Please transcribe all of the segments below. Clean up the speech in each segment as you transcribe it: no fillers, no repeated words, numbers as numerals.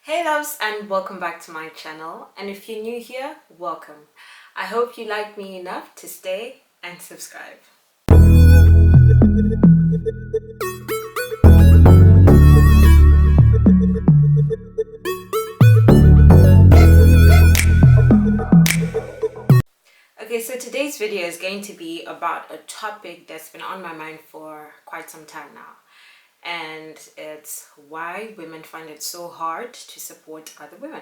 Hey loves, and welcome back to my channel, and if you're new here, welcome. I hope you like me enough to stay and subscribe. Okay, so today's video is going to be about a topic that's been on my mind for quite some time now, and it's why women find it so hard to support other women.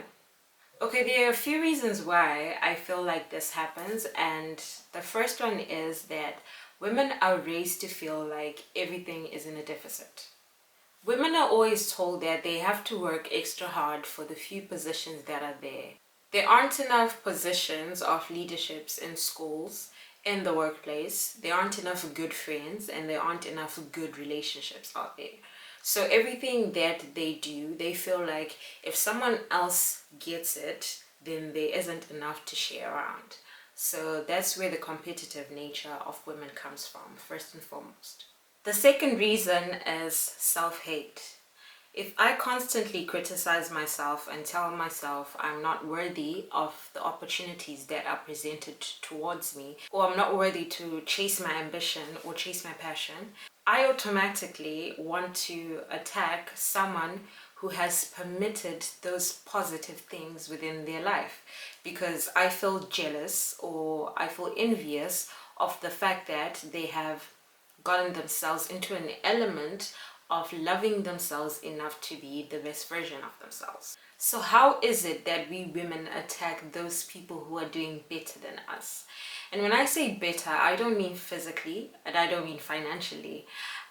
Okay, there are a few reasons why I feel like this happens, and the first one is that women are raised to feel like everything is in a deficit. Women are always told that they have to work extra hard for the few positions that are there. There aren't enough positions of leaderships in schools, in the workplace. There aren't enough good friends, and there aren't enough good relationships out there. So everything that they do, they feel like if someone else gets it, then there isn't enough to share around. So that's where the competitive nature of women comes from, first and foremost. The second reason is self-hate. If I constantly criticize myself and tell myself I'm not worthy of the opportunities that are presented towards me, or I'm not worthy to chase my ambition or chase my passion, I automatically want to attack someone who has permitted those positive things within their life, because I feel jealous or I feel envious of the fact that they have gotten themselves into an element of loving themselves enough to be the best version of themselves. So how is it that we women attack those people who are doing better than us? And when I say better, I don't mean physically and I don't mean financially.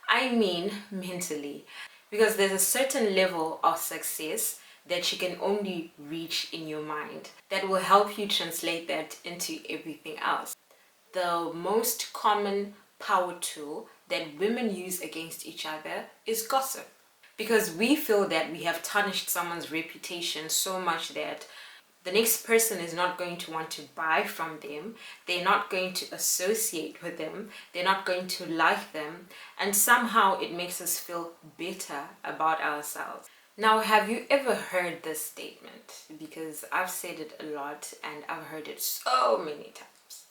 I mean mentally. Because there's a certain level of success that you can only reach in your mind that will help you translate that into everything else. The most common power tool that women use against each other is gossip, because we feel that we have tarnished someone's reputation so much that the next person is not going to want to buy from them, they're not going to associate with them, they're not going to like them, and somehow it makes us feel better about ourselves. Now, have you ever heard this statement? Because I've said it a lot and I've heard it so many times.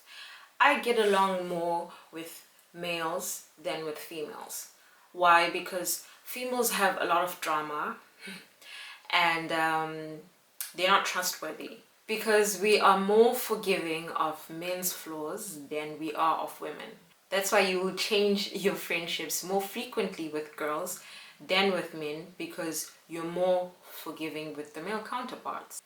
I get along more with males than with females. Why? Because females have a lot of drama and they're not trustworthy. Because we are more forgiving of men's flaws than we are of women. That's why you will change your friendships more frequently with girls than with men, because you're more forgiving with the male counterparts.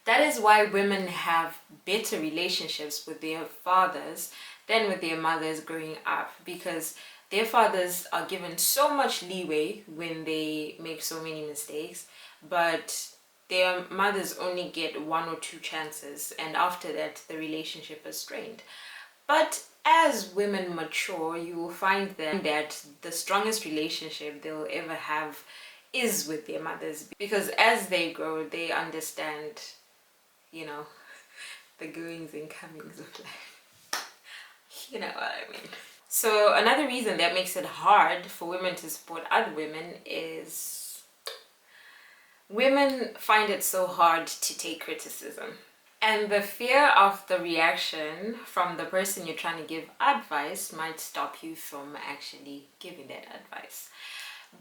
That is why women have better relationships with their fathers than with their mothers growing up, because their fathers are given so much leeway when they make so many mistakes, but their mothers only get one or two chances, and after that the relationship is strained. But as women mature, you will find that the strongest relationship they'll ever have is with their mothers, because as they grow they understand, you know, the goings and comings of life. You know what I mean. So another reason that makes it hard for women to support other women is women find it so hard to take criticism. And the fear of the reaction from the person you're trying to give advice might stop you from actually giving that advice.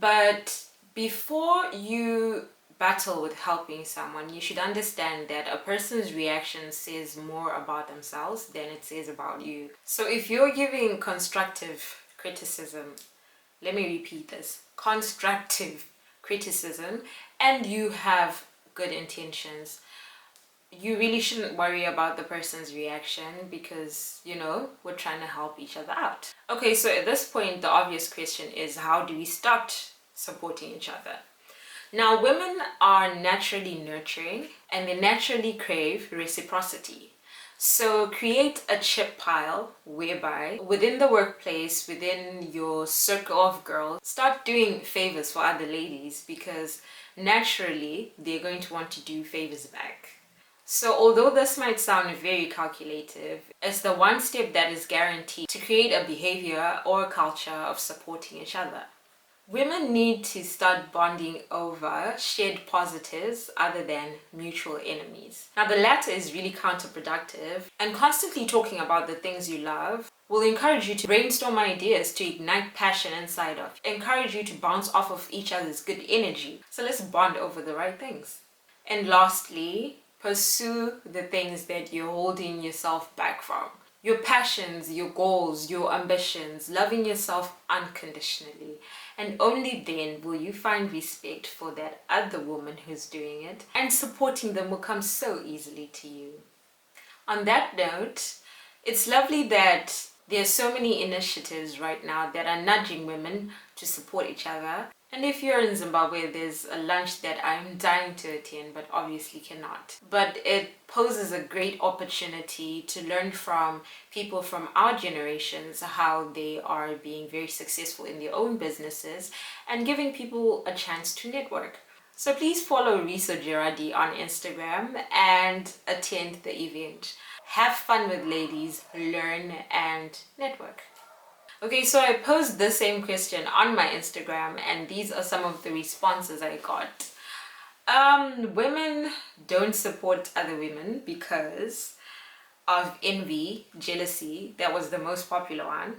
But before you battle with helping someone, you should understand that a person's reaction says more about themselves than it says about you. So if you're giving constructive criticism, let me repeat this, constructive criticism, and you have good intentions, you really shouldn't worry about the person's reaction, because, you know, we're trying to help each other out. Okay, so at this point, the obvious question is, how do we start supporting each other? Now, women are naturally nurturing and they naturally crave reciprocity. So create a chip pile whereby within the workplace, within your circle of girls, start doing favors for other ladies, because naturally they're going to want to do favors back. So although this might sound very calculative, it's the one step that is guaranteed to create a behavior or a culture of supporting each other. Women need to start bonding over shared positives other than mutual enemies. Now, the latter is really counterproductive, and constantly talking about the things you love will encourage you to brainstorm ideas to ignite passion inside of you, encourage you to bounce off of each other's good energy. So let's bond over the right things. And lastly, pursue the things that you're holding yourself back from. Your passions, your goals, your ambitions, loving yourself unconditionally. And only then will you find respect for that other woman who's doing it, and supporting them will come so easily to you. On that note, it's lovely that there are so many initiatives right now that are nudging women to support each other. And if you're in Zimbabwe, there's a lunch that I'm dying to attend, but obviously cannot. But it poses a great opportunity to learn from people from our generations, how they are being very successful in their own businesses and giving people a chance to network. So please follow Riso Gerardi on Instagram and attend the event. Have fun with ladies, learn and network. Okay, so I posed the same question on my Instagram, and these are some of the responses I got. Women don't support other women because of envy, jealousy. That was the most popular one.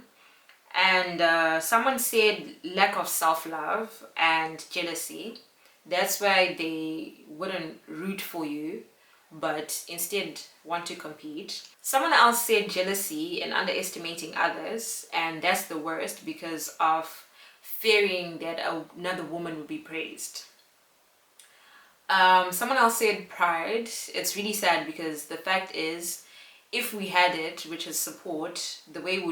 And someone said lack of self-love and jealousy. That's why they wouldn't root for you, but instead want to compete. Someone else said jealousy and underestimating others, and that's the worst because of fearing that another woman would be praised. Someone else said pride. It's really sad because the fact is, if we had it, which is support, the way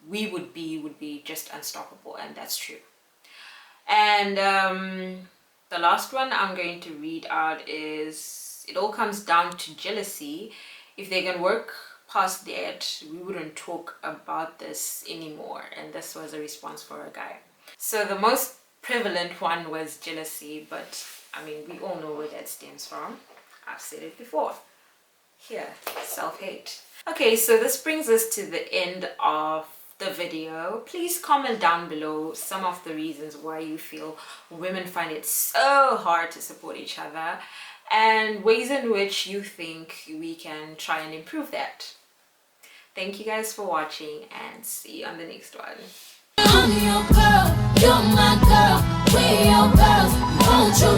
we would be just unstoppable, and that's true. And the last one I'm going to read out is, it all comes down to jealousy. If they can work past that, we wouldn't talk about this anymore. And this was a response for a guy. So the most prevalent one was jealousy, but I mean, we all know where that stems from. I've said it before. Here, self-hate. Okay, so this brings us to the end of the video. Please comment down below some of the reasons why you feel women find it so hard to support each other, and ways in which you think we can try and improve that. Thank you guys for watching, and see you on the next one. I'm your girl, you're my girl, we're your girls, won't you?